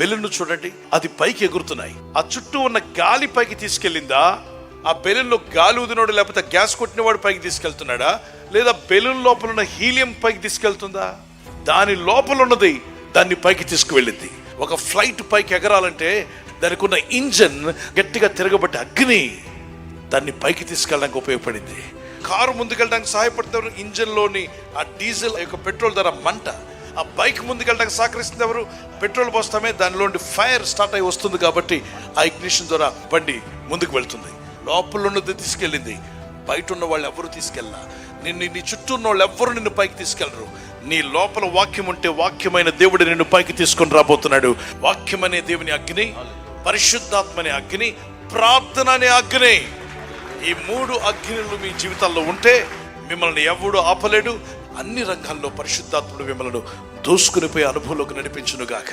Balloon చూడండి, అది పైకి ఎగురుతున్నాయి. ఆ చుట్టూ ఉన్న గాలి పైకి తీసుకెళ్ళిందా? ఆ బెలూన్లో గాలి ఊదినోడు లేకపోతే గ్యాస్ కొట్టినవాడు పైకి తీసుకెళ్తున్నాడా, లేదా బెలూన్ లోపల ఉన్న హీలియం పైకి తీసుకెళ్తుందా? దాని లోపల ఉన్నది దాన్ని పైకి తీసుకువెళ్ళింది. ఒక ఫ్లైట్ పైకి ఎగరాలంటే దానికి ఉన్న ఇంజన్ గట్టిగా తిరగబట్టి అగ్ని దాన్ని పైకి తీసుకెళ్ళడానికి ఉపయోగపడింది. కారు ముందుకెళ్ళడానికి సహాయపడుతున్నారు ఇంజన్లోని ఆ డీజిల్ యొక్క పెట్రోల్ ధర మంట. ఆ బైక్ ముందుకెళ్ళడానికి సహకరిస్తుంది ఎవరు? పెట్రోల్ పోస్తామే దానిలోని ఫైర్ స్టార్ట్ అయి వస్తుంది కాబట్టి ఆ ఇగ్నిషన్ ద్వారా బండి ముందుకు వెళ్తుంది. లోపల ఉన్నది తీసుకెళ్ళింది, బయట ఉన్న వాళ్ళు ఎవరు తీసుకెళ్ళా. నీ చుట్టూ ఉన్న వాళ్ళు ఎవరు నిన్ను పైకి తీసుకెళ్ళరు. నీ లోపల వాక్యం ఉంటే వాక్యమైన దేవుడు నిన్ను పైకి తీసుకొని రాబోతున్నాడు. వాక్యం అనే దేవుని అగ్ని, పరిశుద్ధాత్మ అనే అగ్ని, ప్రార్థన అనే అగ్ని, ఈ మూడు అగ్నిలు మీ జీవితాల్లో ఉంటే మిమ్మల్ని ఎవడు ఆపలేడు. అన్ని రంగాల్లో పరిశుద్ధాత్ముడు మిమ్మల్ని దూసుకుని పోయే అనుభవంలోకి నడిపించును గాక.